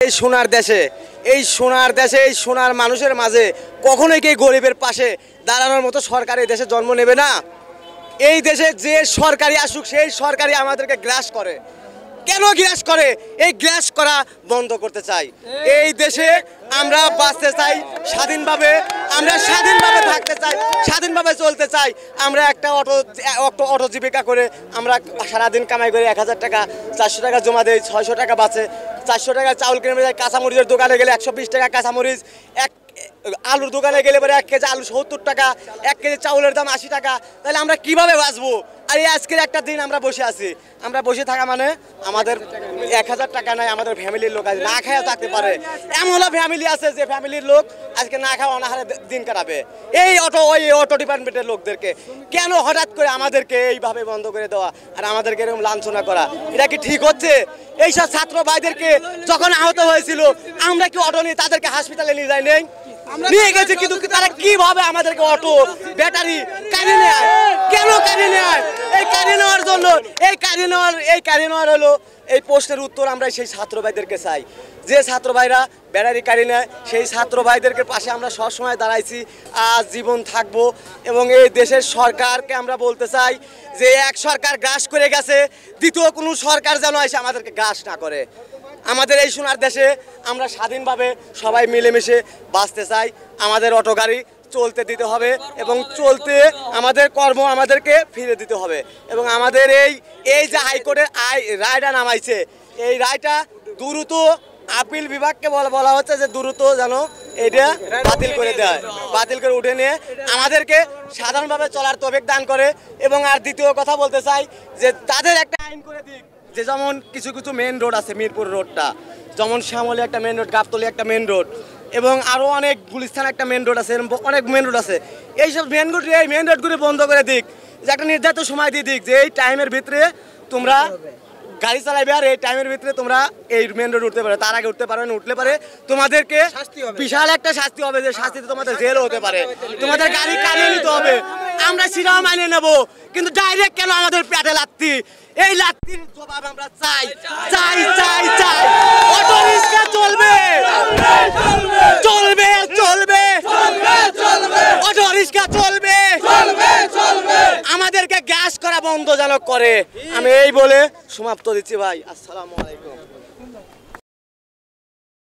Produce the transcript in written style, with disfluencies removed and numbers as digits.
এই সোনার দেশে এই সোনার মানুষের মাঝে কখনোই কি গরিবের পাশে দাঁড়ানোর মতো সরকার এই দেশে জন্ম নেবে না। এই দেশে যে সরকারি আসুক সেই সরকারি আমাদেরকে গ্রাস করে। কেন গ্রাস করে? এই গ্রাস করা বন্ধ করতে চাই। এই দেশে আমরা বাঁচতে চাই স্বাধীনভাবে, আমরা স্বাধীনভাবে থাকতে চাই, স্বাধীনভাবে চলতে চাই। আমরা একটা অটো জীবিকা করে আমরা সারাদিন কামাই করে 1000 টাকা 400 টাকা জমা দেই, 600 টাকা বাঁচে। 400 টাকা চাউল কিনে যায়, কাঁচামরিচের দোকানে গেলে 120 টাকা কাঁচামরিচ, আলুর দোকানে গেলে পরে 1 কেজি আলু 70 টাকা, 1 কেজি চাউলের দাম 80 টাকা। তাহলে আমরা কিভাবে বাঁচবো? আর এই আজকের একটা দিন আমরা বসে আছি, আমরা বসে থাকা মানে আমাদের 1000 টাকা নাই, আমাদের ফ্যামিলির লোক আছে না খায়ও থাকতে পারে। এমনও ফ্যামিলি আছে যে ফ্যামিলির লোক আজকে না খাওয়া অনাহারে দিন কাটাবে। এই অটো ডিপার্টমেন্টের লোকদেরকে কেন হঠাৎ করে আমাদেরকে এইভাবে বন্ধ করে দেওয়া আর আমাদেরকে এরকম লাঞ্ছনা করা, এটা কি ঠিক হচ্ছে? এইসব ছাত্র ভাইদেরকে যখন আহত হয়েছিল আমরা কি অটো নিয়ে তাদেরকে হাসপাতালে নিয়ে যাই নেই? নিয়ে গেছে, কিন্তু তারা কিভাবে আমাদেরকে অটো ব্যাটারি কারিয়ে নেয়? কেন কারিয়ে নেয়? এই কারিয়ে নেওয়ার জন্য এই কারিয়ে নেওয়ার হলো এই প্রশ্নের উত্তর আমরা সেই ছাত্র ভাইদেরকে চাই। যে ছাত্র ভাইরা ব্যাটারি কারিয়ে নেয় সেই ছাত্র ভাইদেরকে পাশে আমরা সবসময় দাঁড়াইছি, আজ জীবন থাকবো। এবং এই দেশের সরকারকে আমরা বলতে চাই যে এক সরকার গ্রাস করে গেছে, দ্বিতীয় কোনো সরকার যেন এসে আমাদেরকে গ্রাস না করে। আমাদের এই সোনার দেশে আমরা স্বাধীনভাবে সবাই মিলেমিশে বাঁচতে চাই। আমাদের অটো গাড়ি চলতে দিতে হবে এবং চলতে আমাদের কর্ম আমাদেরকে ফিরে দিতে হবে। এবং আমাদের এই যে হাইকোর্টের রায়টা নামাইছে, এই রায়টা দ্রুত আপিল বিভাগকে বলা হচ্ছে যে দ্রুত যেন এটা বাতিল করে দেয়, বাতিল করে উঠে নিয়ে আমাদেরকে সাধারণভাবে চলার তৌফিক দান করে। এবং আর দ্বিতীয় কথা বলতে চাই যে তাদের একটা আইন করে দিক, যে যেমন কিছু কিছু মেন রোড আছে, মিরপুর রোডটা যেমন শ্যামলী একটা মেন রোড, গাবতলী একটা মেন রোড, এবং আরও অনেক গুলিস্তান একটা মেন রোড আছে, অনেক মেন রোড আছে। এইসব মেন রোডগুলি বন্ধ করে দিক, যে একটা নির্ধারিত সময় দিয়ে দিক যে এই টাইমের ভিতরে তোমরা গাড়ি চালাইবে আর এই টাইমের ভিতরে তোমরা এই মেন রোড উঠতে পারে, তার আগে উঠতে পারবে না, উঠলে পারে তোমাদেরকে বিশাল একটা শাস্তি হবে, যে শাস্তিতে তোমাদের জেলও হতে পারে, তোমাদের গাড়ি কানিয়ে নিতে হবে। আমরা সেটাও মানিয়ে নেবো, কিন্তু ডাইরেক্ট কেন আমাদের পেটে লাত্তি? এই লাত্তির জবাব আমরা চাই চাই চাই চাই। অটো রিক্সা চলবে চলবে চলবে অটো রিক্সা চলবে চলবে, আমাদেরকে গ্যাস করা বন্ধ যেন করে। আমি এই বলে সমাপ্ত দিচ্ছি ভাই। আসসালামু আলাইকুম।